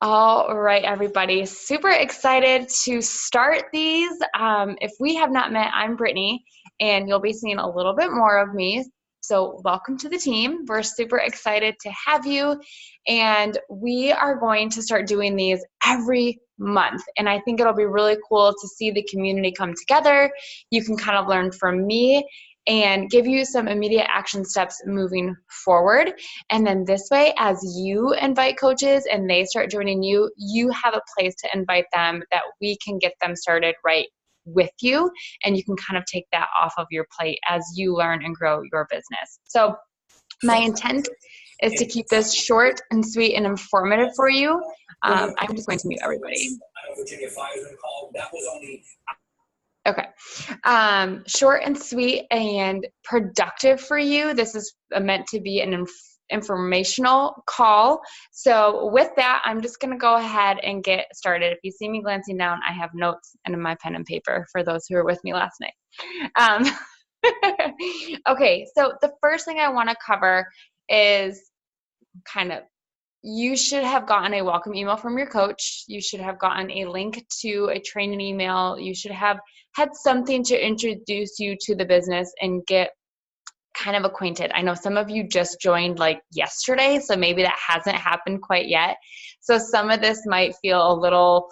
All right, everybody. Super excited to start these. If we have not met, I'm Brittany, and you'll be seeing a little bit more of me. So welcome to the team. We're super excited to have you, and we are going to start doing these every month. And I think it'll be really cool to see the community come together. You can kind of learn from me and give you some immediate action steps moving forward. And then this way, as you invite coaches and they start joining you, you have a place to invite them that we can get them started right with you. And you can kind of take that off of your plate as you learn and grow your business. So my intent is to keep this short and sweet and informative for you. I'm just going to mute everybody. Okay. Short and sweet and productive for you. This is meant to be an informational call. So with that, I'm just going to go ahead and get started. If you see me glancing down, I have notes and my pen and paper for those who were with me last night. Okay, so the first thing I want to cover is you should have gotten a welcome email from your coach. You should have gotten a link to a training email. You should have had something to introduce you to the business and get kind of acquainted. I know some of you just joined like yesterday, so maybe that hasn't happened quite yet. So some of this might feel a little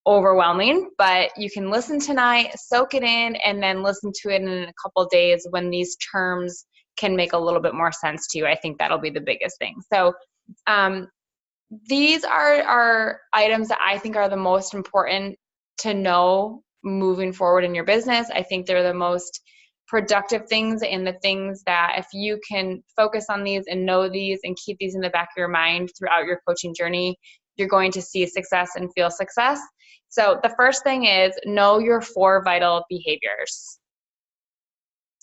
overwhelming, but you can listen tonight, soak it in, and then listen to it in a couple of days when these terms can make a little bit more sense to you. I think that'll be the biggest thing. So these are items that I think are the most important to know moving forward in your business. I think they're the most productive things and the things that if you can focus on these and know these and keep these in the back of your mind throughout your coaching journey, you're going to see success and feel success. So the first thing is know your 4 vital behaviors.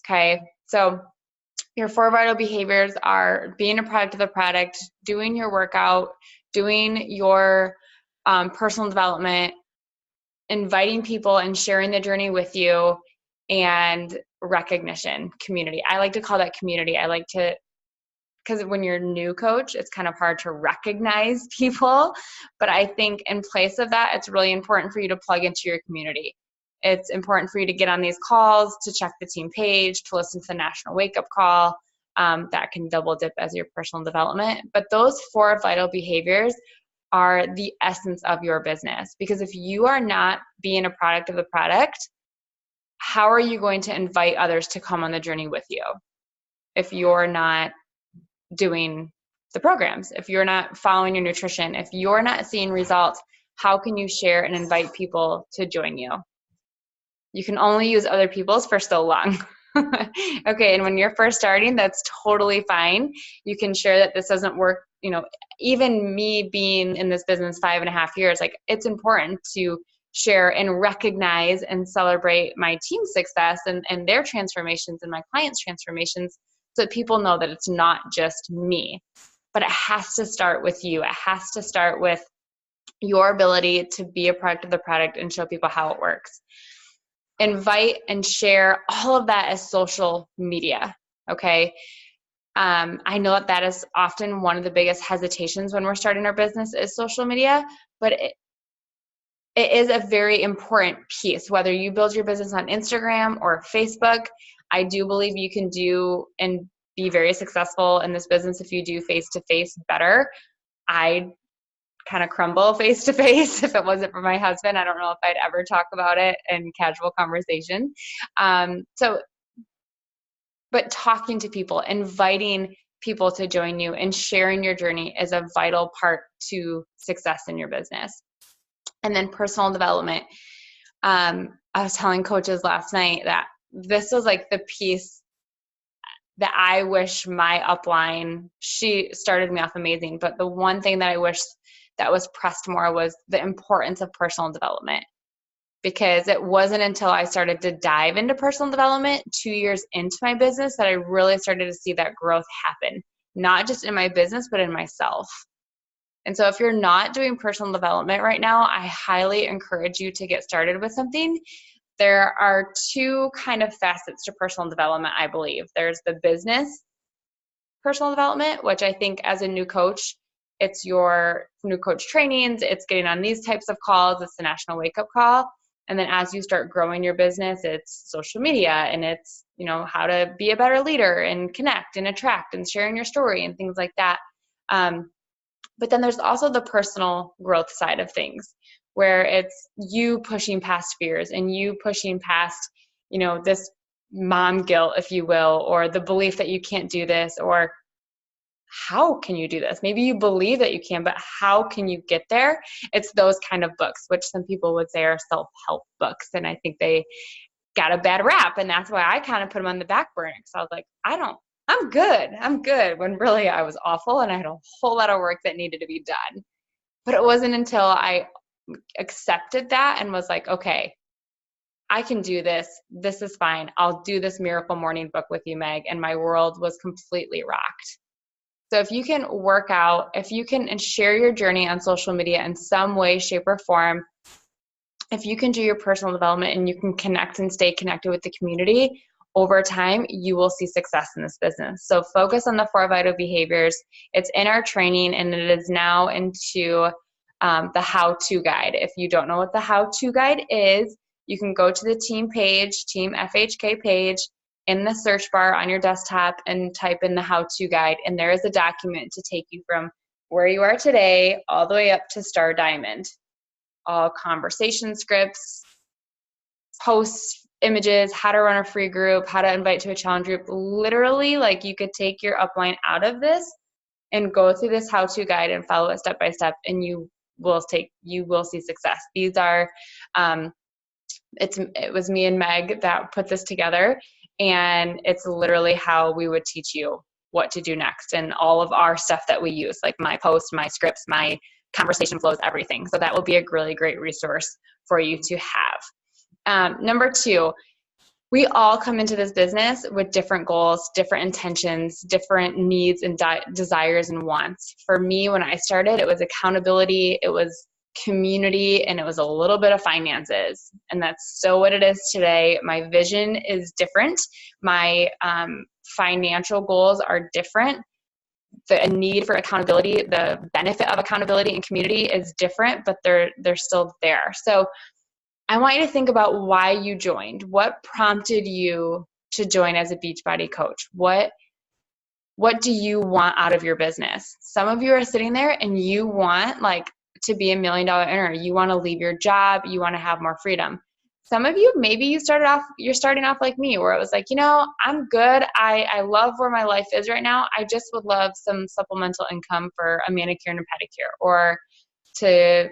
Okay, so your 4 vital behaviors are being a product of the product, doing your workout, doing your personal development, inviting people and sharing the journey with you, and recognition, community. I like to call that community. Because when you're a new coach, it's kind of hard to recognize people. But I think in place of that, it's really important for you to plug into your community. It's important for you to get on these calls, to check the team page, to listen to the national wake-up call. That can double dip as your personal development. But those 4 vital behaviors are the essence of your business. Because if you are not being a product of the product, how are you going to invite others to come on the journey with you? If you're not doing the programs, if you're not following your nutrition, if you're not seeing results, how can you share and invite people to join you? You can only use other people's for so long. Okay, and when you're first starting, that's totally fine. You can share that this doesn't work. Even me being in this business 5.5 years, like it's important to share and recognize and celebrate my team's success and their transformations and my clients' transformations so that people know that it's not just me. But it has to start with you. It has to start with your ability to be a product of the product and show people how it works. Invite and share all of that as social media, okay? I know that is often one of the biggest hesitations when we're starting our business is social media, but it is a very important piece. Whether you build your business on Instagram or Facebook, I do believe you can do and be very successful in this business if you do face-to-face better. I kind of crumble face-to-face. If it wasn't for my husband, I don't know if I'd ever talk about it in casual conversation. But talking to people, inviting people to join you and sharing your journey is a vital part to success in your business. And then personal development. I was telling coaches last night that this was like the piece that I wish my upline, she started me off amazing, but the one thing that I wish that was pressed more was the importance of personal development. Because it wasn't until I started to dive into personal development 2 years into my business that I really started to see that growth happen, not just in my business, but in myself. And so if you're not doing personal development right now, I highly encourage you to get started with something. There are 2 kind of facets to personal development, I believe. There's the business personal development, which I think as a new coach, it's your new coach trainings, it's getting on these types of calls, it's the national wake up call. And then as you start growing your business, it's social media, and it's, how to be a better leader and connect and attract and sharing your story and things like that. But then there's also the personal growth side of things, where it's you pushing past fears and you pushing past, this mom guilt, if you will, or the belief that you can't do this, or how can you do this? Maybe you believe that you can, but how can you get there? It's those kind of books, which some people would say are self-help books. And I think they got a bad rap. And that's why I kind of put them on the back burner. Because I was like, I'm good. When really I was awful and I had a whole lot of work that needed to be done. But it wasn't until I accepted that and was like, okay, I can do this. This is fine. I'll do this Miracle Morning book with you, Meg. And my world was completely rocked. So if you can work out, if you can share your journey on social media in some way, shape, or form, if you can do your personal development and you can connect and stay connected with the community, over time, you will see success in this business. So focus on the 4 vital behaviors. It's in our training, and it is now into the how-to guide. If you don't know what the how-to guide is, you can go to the team page, Team FHK page, in the search bar on your desktop and type in the how-to guide. And there is a document to take you from where you are today all the way up to Star Diamond. All conversation scripts, posts, images, how to run a free group, how to invite to a challenge group. Literally, like, you could take your upline out of this and go through this how-to guide and follow it step by step, and you will see success. These are, it was me and Meg that put this together, and it's literally how we would teach you what to do next, and all of our stuff that we use, like my posts, my scripts, my conversation flows, everything. So that will be a really great resource for you to have. Number 2, we all come into this business with different goals, different intentions, different needs and desires and wants. For me, when I started, it was accountability, it was community, and it was a little bit of finances. And that's so what it is today. My vision is different. My financial goals are different. The need for accountability, the benefit of accountability and community is different, but they're still there. So I want you to think about why you joined. What prompted you to join as a Beachbody coach? What do you want out of your business? Some of you are sitting there and you want to be $1 million earner. You want to leave your job. You want to have more freedom. Some of you, maybe you're starting off like me, where it was like, I'm good. I love where my life is right now. I just would love some supplemental income for a manicure and a pedicure, or to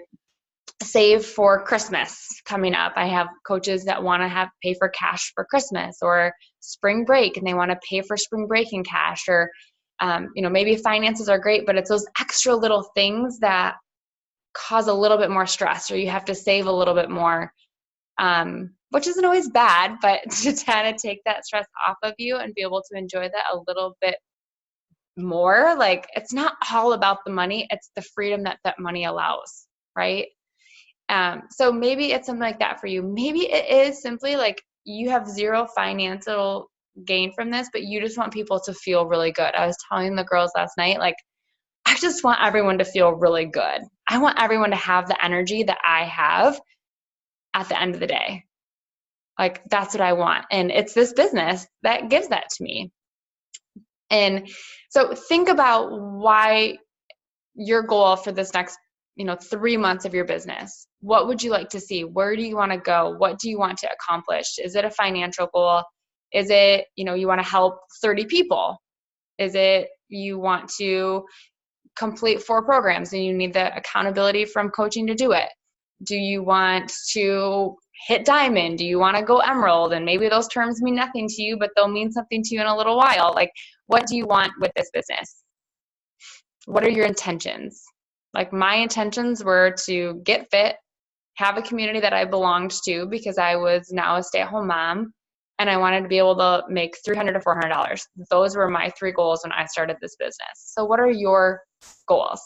save for Christmas coming up. I have coaches that want to pay for cash for Christmas or spring break, and they want to pay for spring break in cash, or, maybe finances are great, but it's those extra little things that cause a little bit more stress, or you have to save a little bit more. Which isn't always bad, but to kind of take that stress off of you and be able to enjoy that a little bit more. Like, it's not all about the money, it's the freedom that money allows, right? So maybe it's something like that for you. Maybe it is simply like you have zero financial gain from this, but you just want people to feel really good. I was telling the girls last night, I just want everyone to feel really good. I want everyone to have the energy that I have at the end of the day. That's what I want. And it's this business that gives that to me. And so think about why your goal for this next, 3 months of your business. What would you like to see? Where do you want to go? What do you want to accomplish? Is it a financial goal? Is it, you want to help 30 people? Is it you want to complete 4 programs and you need the accountability from coaching to do it? Do you want to hit diamond? Do you want to go emerald? And maybe those terms mean nothing to you, but they'll mean something to you in a little while. What do you want with this business? What are your intentions? My intentions were to get fit, have a community that I belonged to, because I was now a stay-at-home mom, and I wanted to be able to make $300 to $400. Those were my 3 goals when I started this business. So what are your goals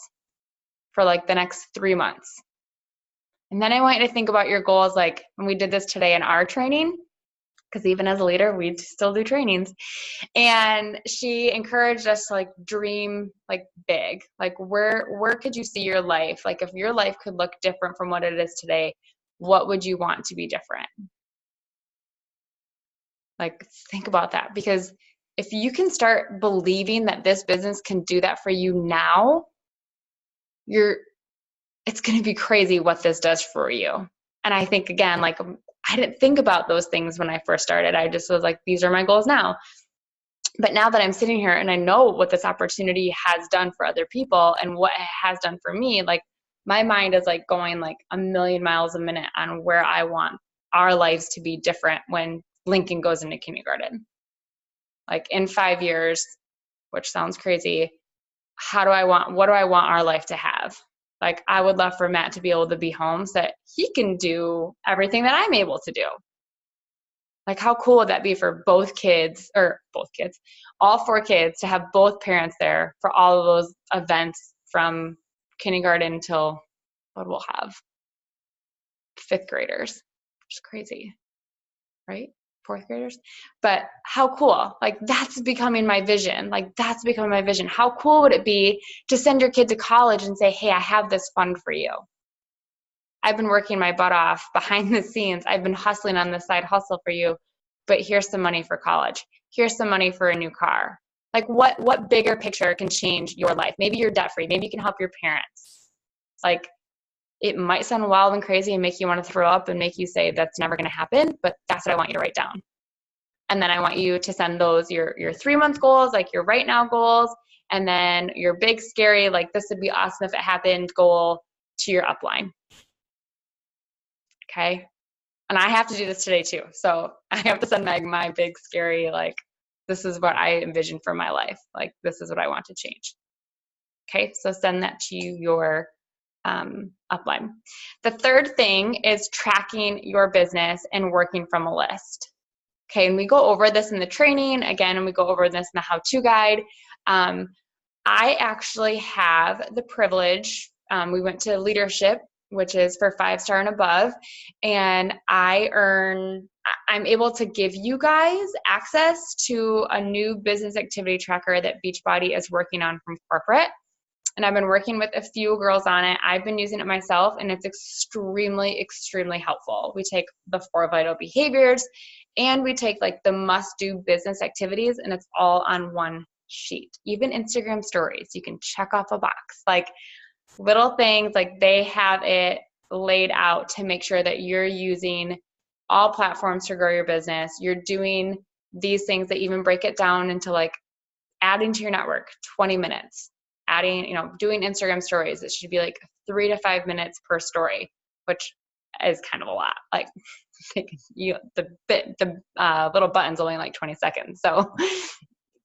for the next 3 months? And then I want you to think about your goals, when we did this today in our training. because even as a leader, we still do trainings. And she encouraged us to like dream like big. Like where could you see your life? Like if your life could look different from what it is today, what would you want to be different? Like think about that, because if you can start believing that this business can do that for you now, it's going to be crazy what this does for you. And I think, again, like I didn't think about those things when I first started. I just was like, these are my goals now. But now that I'm sitting here and I know what this opportunity has done for other people and what it has done for me, like my mind is like going like a million miles a minute on where I want our lives to be different when Lincoln goes into kindergarten. Like in 5 years, which sounds crazy, what do I want our life to have? Like I would love for Matt to be able to be home so that he can do everything that I'm able to do. Like how cool would that be for all 4 kids to have both parents there for all of those events from kindergarten till what we'll have, 5th graders, which is crazy, right? 4th graders. But how cool, like that's becoming my vision. How cool would it be to send your kid to college and say, hey, I have this fund for you. I've been working my butt off behind the scenes. I've been hustling on the side hustle for you, but here's some money for college. Here's some money for a new car. Like what bigger picture can change your life? Maybe you're debt free. Maybe you can help your parents. Like it might sound wild and crazy and make you want to throw up and make you say that's never going to happen, but that's what I want you to write down. And then I want you to send those your 3-month goals, like your right now goals, and then your big scary, like this would be awesome if it happened goal to your upline. Okay. And I have to do this today too. So I have to send Meg my big scary, like, this is what I envision for my life. Like, this is what I want to change. Okay. So send that to your upline. The third thing is tracking your business and working from a list. Okay. And we go over this in the training again, and we go over this in the how-to guide. I actually have the privilege. We went to leadership, which is for 5-star and above. And I'm able to give you guys access to a new business activity tracker that Beachbody is working on from corporate. And I've been working with a few girls on it. I've been using it myself, and it's extremely, extremely helpful. We take the 4 vital behaviors, and we take like the must-do business activities, and it's all on one sheet. Even Instagram stories, you can check off a box. Like little things, like they have it laid out to make sure that you're using all platforms to grow your business. You're doing these things that even break it down into like adding to your network 20 minutes, doing Instagram stories. It should be like 3 to 5 minutes per story, which is kind of a lot. Like the little button's only like 20 seconds. So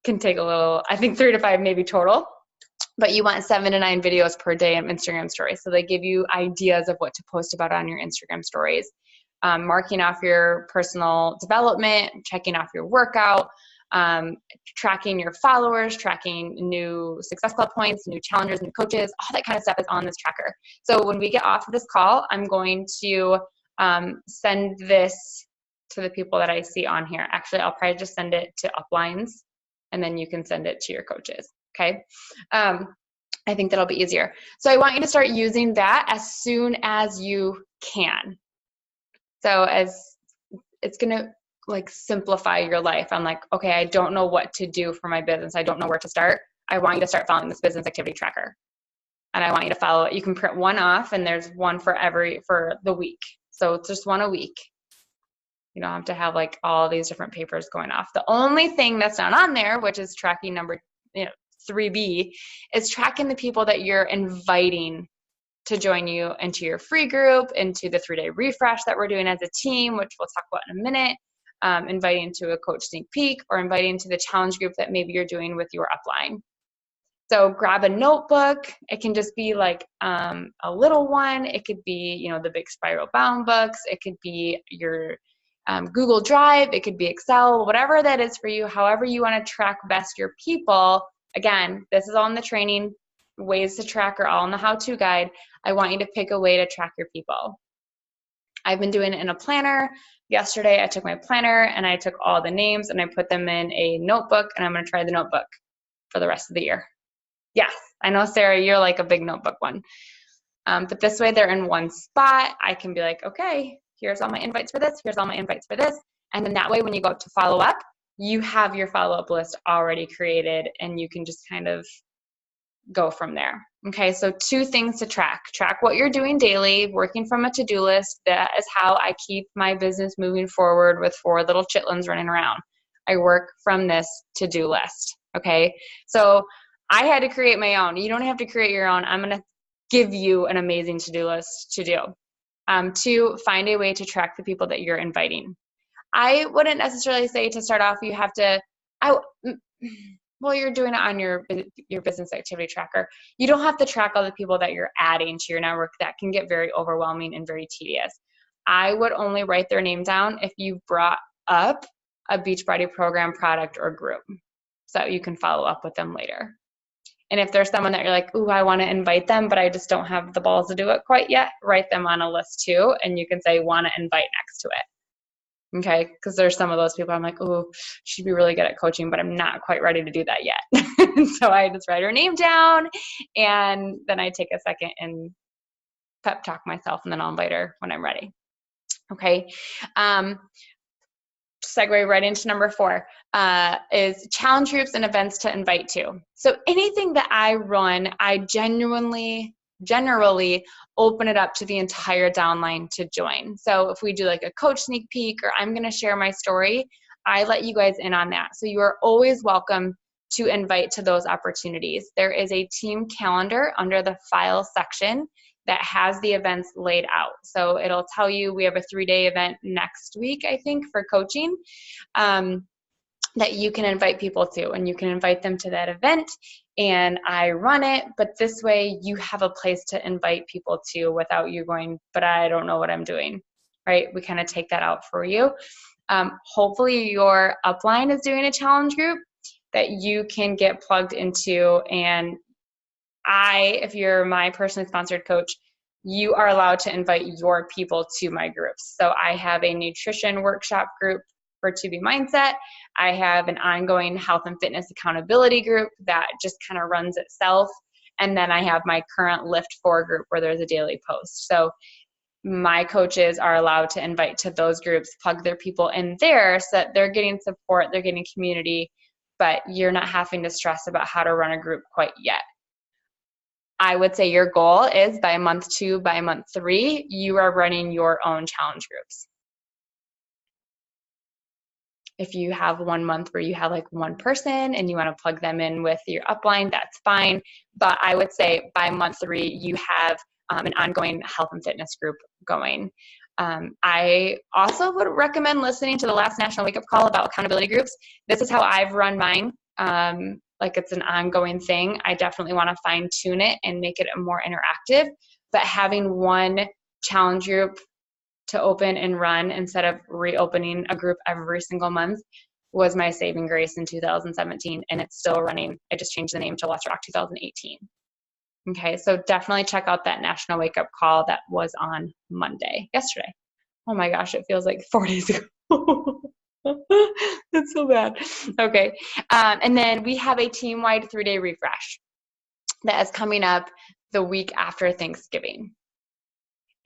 can take a little, I think 3 to 5 maybe total. But you want 7 to 9 videos per day on Instagram stories. So they give you ideas of what to post about on your Instagram stories. Marking off your personal development, checking off your workout, tracking your followers, tracking new Success Club points, new challengers, new coaches, all that kind of stuff is on this tracker. So when we get off of this call, I'm going to send this to the people that I see on here. Actually, I'll probably just send it to uplines, and then you can send it to your coaches. Okay. I think that'll be easier. So I want you to start using that as soon as you can. So as it's going to like simplify your life. I'm like, okay, I don't know what to do for my business. I don't know where to start. I want you to start following this business activity tracker. And I want you to follow it. You can print one off, and there's one for the week. So it's just one a week. You don't have to have like all these different papers going off. The only thing that's not on there, which is tracking number 3B, is tracking the people that you're inviting to join you into your free group, into the 3-day refresh that we're doing as a team, which we'll talk about in a minute, inviting to a coach sneak peek, or inviting to the challenge group that maybe you're doing with your upline. So grab a notebook. It can just be like a little one. It could be, the big spiral bound books. It could be your Google Drive. It could be Excel, whatever that is for you, however you want to track best your people. Again, this is all in the training. Ways to track are all in the how-to guide. I want you to pick a way to track your people. I've been doing it in a planner. Yesterday, I took my planner and I took all the names and I put them in a notebook, and I'm going to try the notebook for the rest of the year. Yes, I know, Sarah, you're like a big notebook one. But this way they're in one spot. I can be like, okay, here's all my invites for this. Here's all my invites for this. And then that way, when you go up to follow up, you have your follow-up list already created and you can just kind of go from there. Okay, so 2 things to track. Track what you're doing daily, working from a to-do list. That is how I keep my business moving forward with 4 little chitlins running around. I work from this to-do list. Okay, so I had to create my own. You don't have to create your own. I'm going to give you an amazing to-do list to do. 2, find a way to track the people that you're inviting. I wouldn't necessarily say to start off, you have to, well, you're doing it on your business activity tracker. You don't have to track all the people that you're adding to your network. That can get very overwhelming and very tedious. I would only write their name down if you brought up a Beachbody program, product, or group, so you can follow up with them later. And if there's someone that you're like, ooh, I want to invite them, but I just don't have the balls to do it quite yet, write them on a list too, and you can say, want to invite next to it. Okay, because there's some of those people I'm like, oh, she'd be really good at coaching, but I'm not quite ready to do that yet. So I just write her name down, and then I take a second and pep talk myself, and then I'll invite her when I'm ready. Okay. Segue right into number 4 is challenge groups and events to invite to. So anything that I run, I generally open it up to the entire downline to join. So if we do like a coach sneak peek, or I'm going to share my story, I let you guys in on that. So you are always welcome to invite to those opportunities. There is a team calendar under the file section that has the events laid out. So it'll tell you we have a 3-day event next week, I think, for coaching, that you can invite people to, and you can invite them to that event, and I run it, but this way you have a place to invite people to without you going, but I don't know what I'm doing, right? We kind of take that out for you. Hopefully your upline is doing a challenge group that you can get plugged into, and if you're my personally sponsored coach, you are allowed to invite your people to my groups. So I have a nutrition workshop group for To Be Mindset. I have an ongoing health and fitness accountability group that just kind of runs itself. And then I have my current Lift 4 group where there's a daily post. So my coaches are allowed to invite to those groups, plug their people in there so that they're getting support, they're getting community, but you're not having to stress about how to run a group quite yet. I would say your goal is by month 2, by month 3, you are running your own challenge groups. If you have 1 month where you have like 1 person and you want to plug them in with your upline, that's fine. But I would say by month 3, you have an ongoing health and fitness group going. I also would recommend listening to the last National Wake Up Call about accountability groups. This is how I've run mine. Like it's an ongoing thing. I definitely want to fine tune it and make it more interactive, but having 1 challenge group to open and run instead of reopening a group every single month was my saving grace in 2017, and it's still running. I just changed the name to Let's Rock 2018. Okay, so definitely check out that National Wake Up Call that was on yesterday. Oh my gosh, it feels like 4 days ago. That's so bad. Okay. And then we have a team-wide 3-day refresh that is coming up the week after Thanksgiving.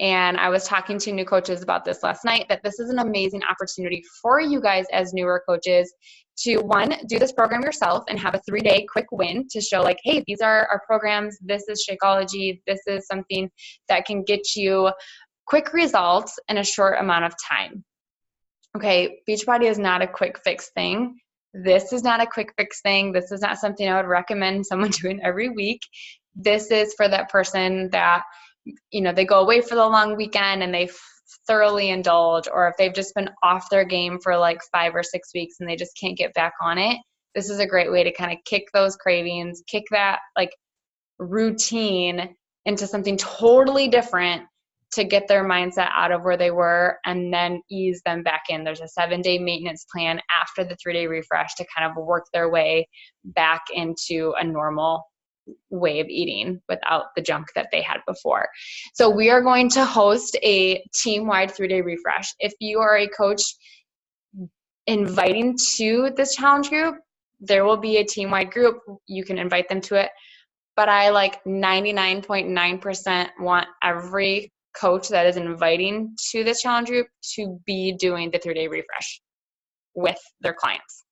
And I was talking to new coaches about this last night, that this is an amazing opportunity for you guys as newer coaches to, 1, do this program yourself and have a 3-day quick win to show like, hey, these are our programs. This is Shakeology. This is something that can get you quick results in a short amount of time. Okay, Beachbody is not a quick fix thing. This is not a quick fix thing. This is not something I would recommend someone doing every week. This is for that person that, they go away for the long weekend and they thoroughly indulge, or if they've just been off their game for like 5 or 6 weeks and they just can't get back on it. This is a great way to kind of kick those cravings, kick that like routine into something totally different, to get their mindset out of where they were and then ease them back in. There's a 7-day maintenance plan after the 3-day refresh to kind of work their way back into a normal way of eating without the junk that they had before. So we are going to host a team-wide 3-day refresh. If you are a coach inviting to this challenge group, there will be a team-wide group. You can invite them to it. But I 99.9% want every coach that is inviting to this challenge group to be doing the 3-day refresh with their clients.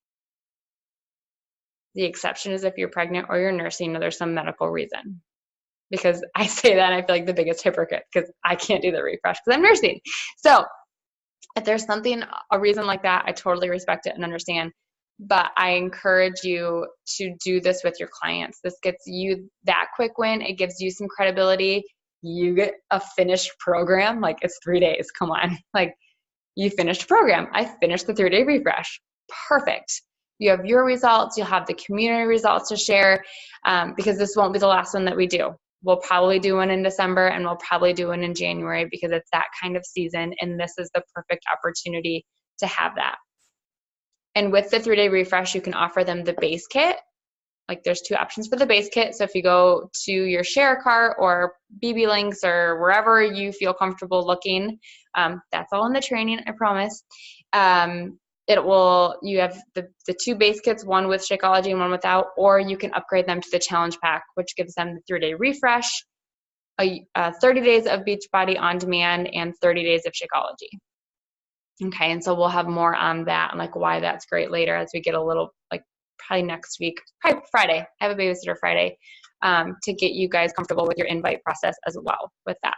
The exception is if you're pregnant or you're nursing or there's some medical reason. Because I say that and I feel like the biggest hypocrite because I can't do the refresh because I'm nursing. So if there's something, a reason like that, I totally respect it and understand. But I encourage you to do this with your clients. This gets you that quick win. It gives you some credibility. You get a finished program. Like, it's 3 days. Come on. Like, you finished a program. I finished the 3-day refresh. Perfect. You have your results. You'll have the community results to share, because this won't be the last one that we do. We'll probably do one in December, and we'll probably do one in January because it's that kind of season, and this is the perfect opportunity to have that. And with the 3-day refresh, you can offer them the base kit. Like, there's 2 options for the base kit. So if you go to your share cart or BB links or wherever you feel comfortable looking, that's all in the training, I promise. You have the 2 base kits, one with Shakeology and one without, or you can upgrade them to the challenge pack, which gives them the 3-day refresh, 30 days of Beachbody on demand, and 30 days of Shakeology. Okay, and so we'll have more on that and why that's great later as we get a little, probably next week, probably Friday. I have a babysitter Friday to get you guys comfortable with your invite process as well with that.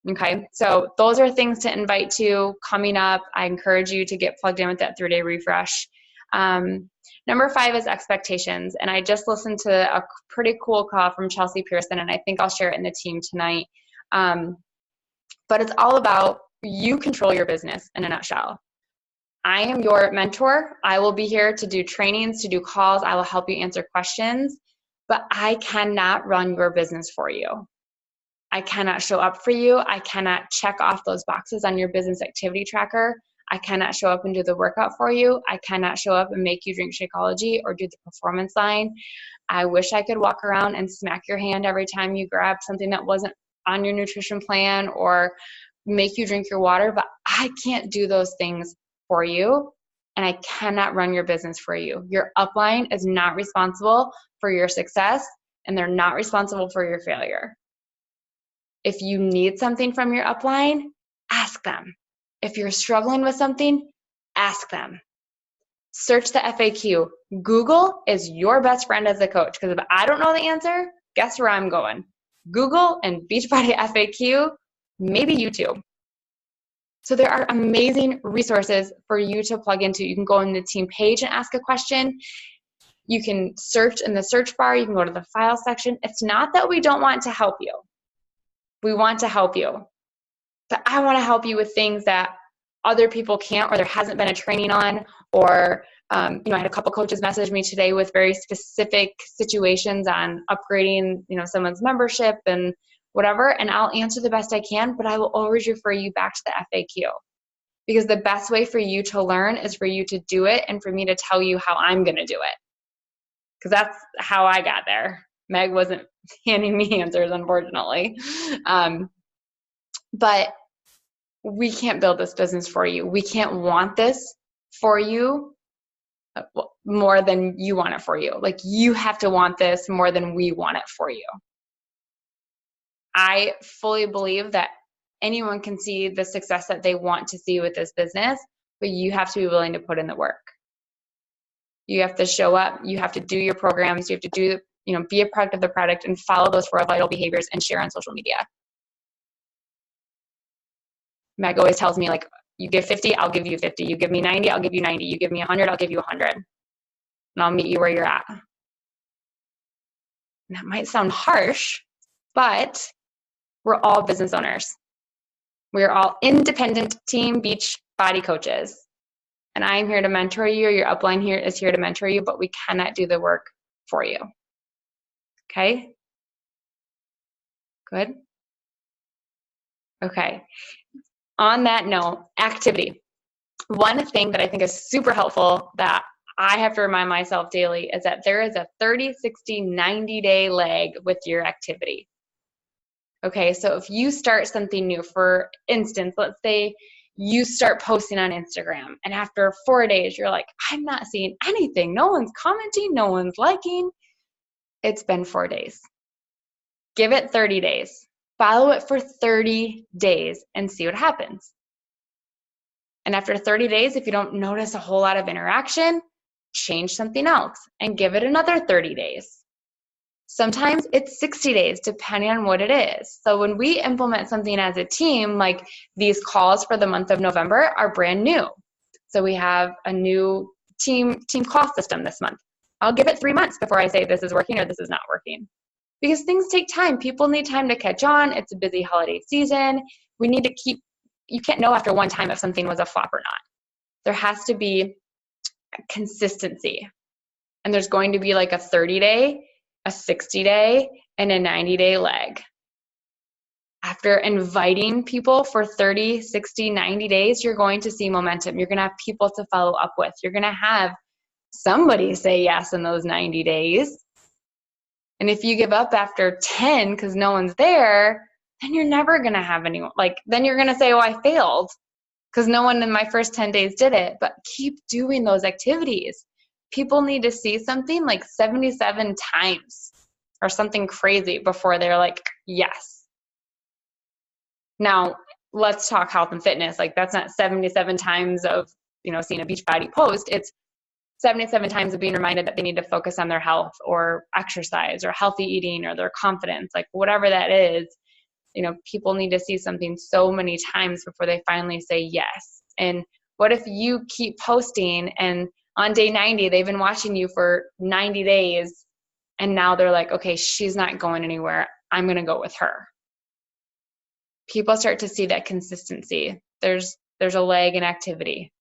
Okay, so those are things to invite to coming up. I encourage you to get plugged in with that 3-day refresh. Number 5 is expectations. And I just listened to a pretty cool call from Chelsea Pearson, and I think I'll share it in the team tonight. But it's all about you control your business in a nutshell. I am your mentor. I will be here to do trainings, to do calls. I will help you answer questions, but I cannot run your business for you. I cannot show up for you. I cannot check off those boxes on your business activity tracker. I cannot show up and do the workout for you. I cannot show up and make you drink Shakeology or do the performance line. I wish I could walk around and smack your hand every time you grab something that wasn't on your nutrition plan or make you drink your water, but I can't do those things for you, and I cannot run your business for you. Your upline is not responsible for your success, and they're not responsible for your failure. If you need something from your upline, ask them. If you're struggling with something, ask them. Search the FAQ. Google is your best friend as a coach, because if I don't know the answer, guess where I'm going? Google and Beachbody FAQ, maybe YouTube. So there are amazing resources for you to plug into. You can go on the team page and ask a question. You can search in the search bar. You can go to the file section. It's not that we don't want to help you. We want to help you. But I want to help you with things that other people can't, or there hasn't been a training on, or I had a couple coaches message me today with very specific situations on upgrading, someone's membership and whatever, and I'll answer the best I can, but I will always refer you back to the FAQ, because the best way for you to learn is for you to do it and for me to tell you how I'm going to do it, because that's how I got there. Meg wasn't handing me answers, unfortunately. But we can't build this business for you. We can't want this for you more than you want it for you. You have to want this more than we want it for you. I fully believe that anyone can see the success that they want to see with this business, but you have to be willing to put in the work. You have to show up. You have to do your programs. You have to do, be a product of the product and follow those 4 vital behaviors and share on social media. Meg always tells me, you give 50, I'll give you 50. You give me 90, I'll give you 90. You give me 100, I'll give you 100. And I'll meet you where you're at. And that might sound harsh, but we're all business owners. We're all independent team beach body coaches. And I'm here to mentor you, or your upline here is here to mentor you, but we cannot do the work for you. Okay? Good? Okay. On that note, activity. One thing that I think is super helpful that I have to remind myself daily is that there is a 30, 60, 90-day lag with your activity. Okay, so if you start something new, for instance, let's say you start posting on Instagram and after 4 days, you're like, I'm not seeing anything. No one's commenting, no one's liking. It's been 4 days. Give it 30 days. Follow it for 30 days and see what happens. And after 30 days, if you don't notice a whole lot of interaction, change something else and give it another 30 days. Sometimes it's 60 days, depending on what it is. So when we implement something as a team, like these calls for the month of November are brand new. So we have a new team call system this month. I'll give it 3 months before I say this is working or this is not working. Because things take time. People need time to catch on. It's a busy holiday season. We need to you can't know after one time if something was a flop or not. There has to be consistency. And there's going to be like a 30-day, a 60-day, and a 90-day leg. After inviting people for 30, 60, 90 days, you're going to see momentum. You're going to have people to follow up with. You're going to have somebody say yes in those 90 days. And if you give up after 10 because no one's there, then you're never going to have anyone. Then you're going to say, oh, I failed because no one in my first 10 days did it. But keep doing those activities. People need to see something like 77 times or something crazy before they're like, yes. Now, let's talk health and fitness. That's not 77 times of, seeing a Beachbody post. It's 77 times of being reminded that they need to focus on their health or exercise or healthy eating or their confidence, whatever that is. People need to see something so many times before they finally say yes. And what if you keep posting and on day 90, they've been watching you for 90 days and now they're like, okay, she's not going anywhere. I'm going to go with her. People start to see that consistency. There's a lag in activity.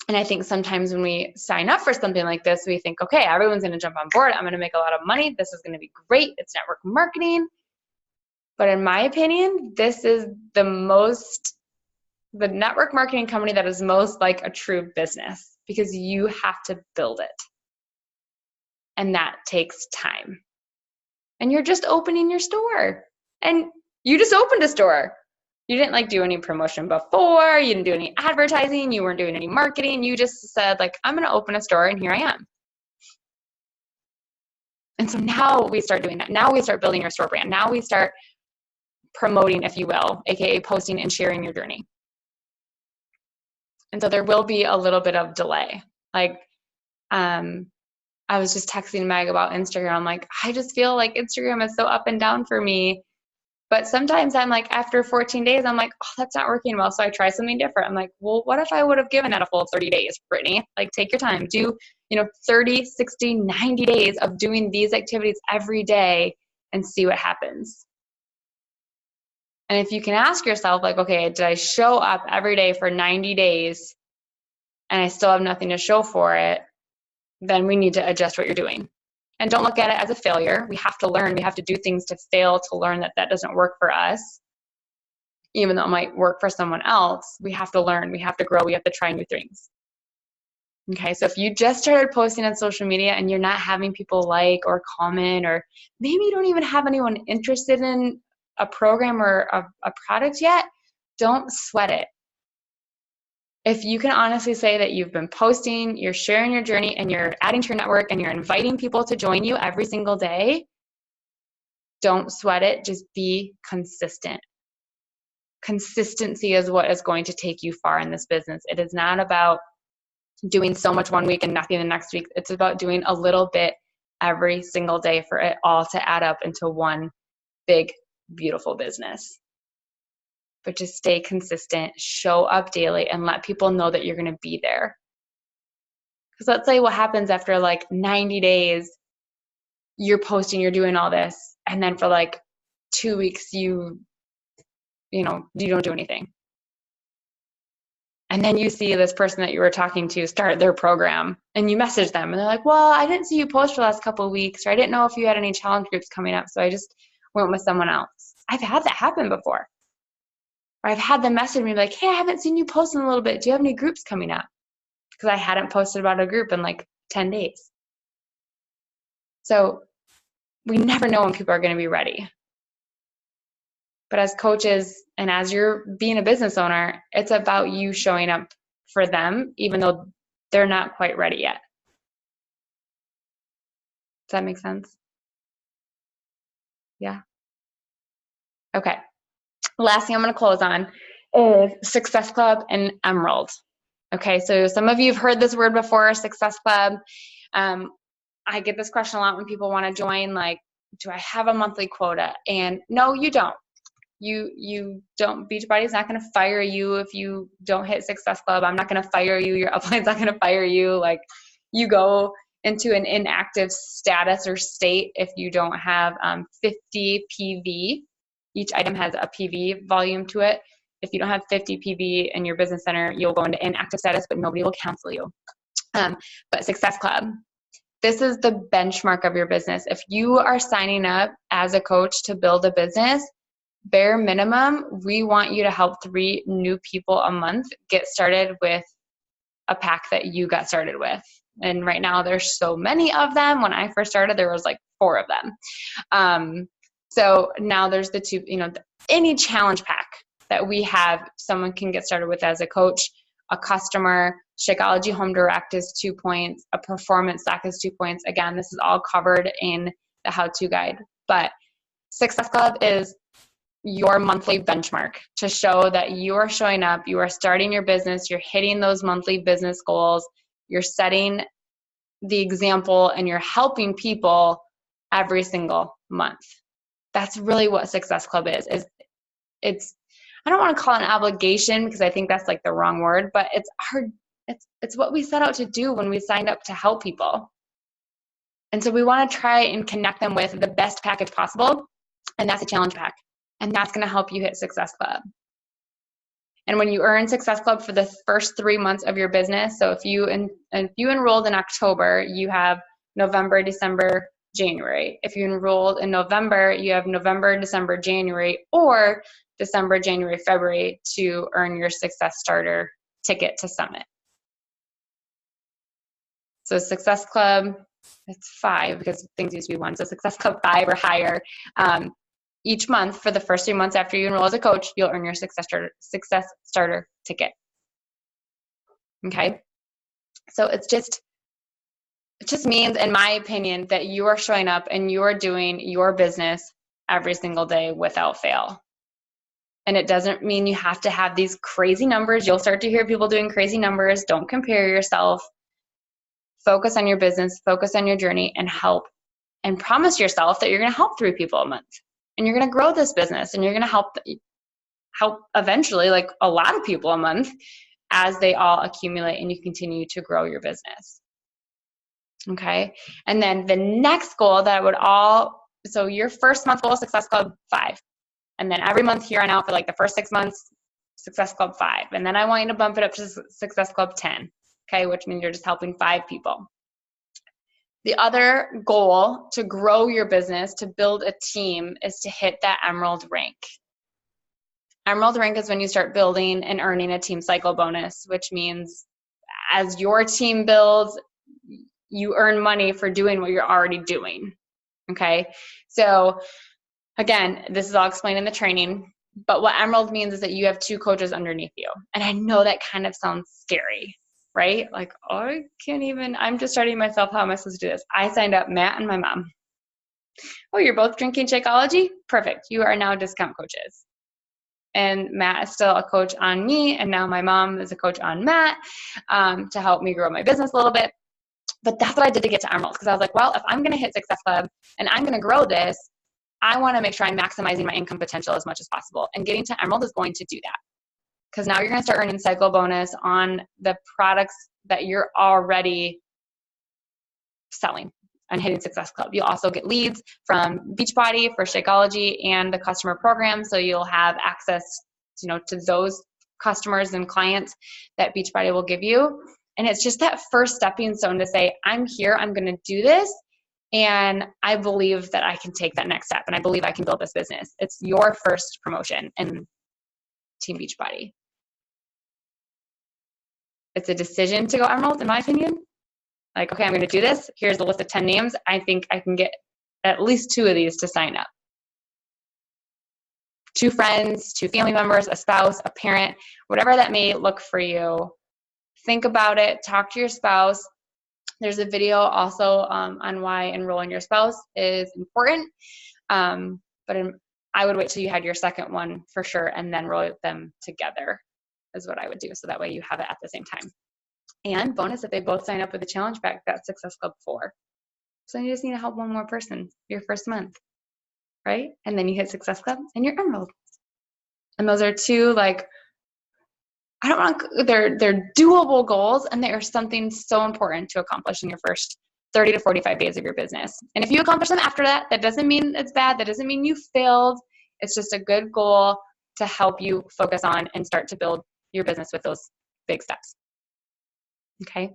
And I think sometimes when we sign up for something like this, we think, okay, everyone's going to jump on board. I'm going to make a lot of money. This is going to be great. It's network marketing. But in my opinion, this is the network marketing company that is most like a true business because you have to build it. And that takes time. And you're just opening your store. And you just opened a store. You didn't do any promotion before. You didn't do any advertising. You weren't doing any marketing. You just said I'm going to open a store and here I am. And so now we start doing that. Now we start building your store brand. Now we start promoting, if you will, AKA posting and sharing your journey. And so there will be a little bit of delay. I was just texting Meg about Instagram. I just feel like Instagram is so up and down for me. But sometimes I'm after 14 days, I'm oh, that's not working well. So I try something different. I'm well, what if I would have given that a full 30 days, Brittany? Take your time. Do, 30, 60, 90 days of doing these activities every day and see what happens. And if you can ask yourself, okay, did I show up every day for 90 days and I still have nothing to show for it, then we need to adjust what you're doing. And don't look at it as a failure. We have to learn. We have to do things to fail to learn that doesn't work for us. Even though it might work for someone else, we have to learn. We have to grow. We have to try new things. Okay, so if you just started posting on social media and you're not having people like or comment, or maybe you don't even have anyone interested in a program or a product yet, don't sweat it. If you can honestly say that you've been posting, you're sharing your journey, and you're adding to your network, and you're inviting people to join you every single day, don't sweat it. Just be consistent. Consistency is what is going to take you far in this business. It is not about doing so much one week and nothing the next week. It's about doing a little bit every single day for it all to add up into one big, beautiful business. But just stay consistent, show up daily, and let people know that you're going to be there. Because let's say what happens after 90 days, you're posting, you're doing all this, and then for 2 weeks, you don't do anything. And then you see this person that you were talking to start their program, and you message them, and they're like, well, I didn't see you post for the last couple of weeks, or I didn't know if you had any challenge groups coming up, so I just went with someone else. I've had that happen before. Or I've had them message me hey, I haven't seen you post in a little bit. Do you have any groups coming up? because I hadn't posted about a group in like 10 days. So we never know when people are going to be ready. But as coaches and as you're being a business owner, it's about you showing up for them, even though they're not quite ready yet. Does that make sense? Yeah. Okay. Last thing I'm going to close on is Success Club and Emerald. Okay. So some of you have heard this word before, Success Club. I get this question a lot when people want to join, like, do I have a monthly quota? And no, you don't. You don't. Beachbody's not going to fire you if you don't hit Success Club. I'm not going to fire you. Your upline's not going to fire you. Like, you go into an inactive status or state if you don't have 50 PV. Each item has a PV volume to it. If you don't have 50 PV in your business center, you'll go into inactive status, but nobody will cancel you. But Success Club, this is the benchmark of your business. If you are signing up as a coach to build a business, bare minimum, we want you to help 3 new people a month get started with a pack that you got started with. And right now there's so many of them. When I first started, there was like 4 of them. So now there's the 2, any challenge pack that we have, someone can get started with as a coach, a customer. Shakeology Home Direct is 2 points. A performance stack is 2 points. Again, this is all covered in the how-to guide. But Success Club is your monthly benchmark to show that you are showing up, you are starting your business, you're hitting those monthly business goals, you're setting the example, and you're helping people every single month. That's really what Success Club is. It's I don't want to call it an obligation because I think that's like the wrong word, but it's what we set out to do when we signed up to help people. And so we want to try and connect them with the best package possible, and that's a challenge pack. And that's going to help you hit Success Club. And when you earn Success Club for the first 3 months of your business, so if you enrolled in October, you have November, December, January. If you enrolled in November, you have November, December, January, or December, January, February to earn your Success Starter ticket to Summit. So Success Club, it's 5 because things used to be 1. So Success Club 5 or higher. Each month for the first 3 months after you enroll as a coach, you'll earn your Success Starter ticket. Okay? So it just means, in my opinion, that you are showing up and you are doing your business every single day without fail. And it doesn't mean you have to have these crazy numbers. You'll start to hear people doing crazy numbers. Don't compare yourself. Focus on your business, focus on your journey, and help. And promise yourself that you're going to help 3 people a month. And you're going to grow this business, and you're going to help eventually, like a lot of people a month, as they all accumulate and you continue to grow your business. Okay. And then the next goal that so your first month goal, Success Club 5. And then every month here on out for like the first 6 months, Success Club 5. And then I want you to bump it up to Success Club 10. Okay. Which means you're just helping 5 people. The other goal to grow your business, to build a team, is to hit that Emerald rank. Emerald rank is when you start building and earning a team cycle bonus, which means as your team builds, you earn money for doing what you're already doing. Okay. So again, this is all explained in the training, but what Emerald means is that you have 2 coaches underneath you. And I know that kind of sounds scary, right? Like, oh, I'm just starting myself. How am I supposed to do this? I signed up Matt and my mom. Oh, you're both drinking Shakeology? Perfect. You are now discount coaches. And Matt is still a coach on me. And now my mom is a coach on Matt to help me grow my business a little bit. But that's what I did to get to Emerald, because I was like, well, if I'm going to hit Success Club and I'm going to grow this, I want to make sure I'm maximizing my income potential as much as possible. And getting to Emerald is going to do that. Because now you're going to start earning cycle bonus on the products that you're already selling and hitting Success Club. You'll also get leads from Beachbody for Shakeology and the customer program. So you'll have access, to those customers and clients that Beachbody will give you. And it's just that first stepping stone to say, I'm here, I'm going to do this. And I believe that I can take that next step. And I believe I can build this business. It's your first promotion in Team Beachbody. It's a decision to go Emerald, in my opinion. Like, okay, I'm going to do this. Here's a list of 10 names. I think I can get at least 2 of these to sign up. 2 friends, 2 family members, a spouse, a parent, whatever that may look for you. Think about it. Talk to your spouse. There's a video also on why enrolling your spouse is important. But I would wait till you had your second one for sure and then roll them together is what I would do. So that way you have it at the same time. And bonus, if they both sign up with the challenge pack, that's Success Club 4. So you just need to help one more person your first month, right? And then you hit Success Club and you're Emerald. And those are 2, like, they're doable goals, and they are something so important to accomplish in your first 30 to 45 days of your business. And if you accomplish them after that, that doesn't mean it's bad. That doesn't mean you failed. It's just a good goal to help you focus on and start to build your business with those big steps. Okay.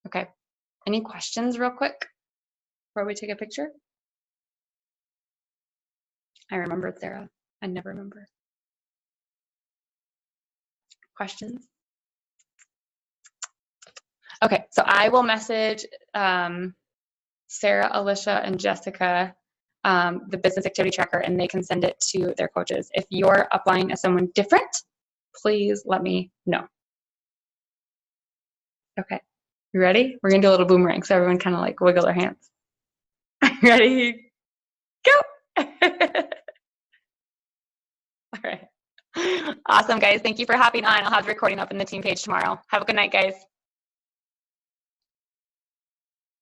Okay. Any questions real quick before we take a picture? I remembered, Sarah. I never remember. Questions? Okay, so I will message Sarah, Alicia, and Jessica the business activity tracker, and they can send it to their coaches. If you're applying as someone different, please let me know. Okay, you ready? We're gonna do a little boomerang, so everyone kind of like wiggle their hands. Ready? Go! All right. Awesome, guys. Thank you for hopping on. I'll have the recording up in the team page tomorrow. Have a good night, guys.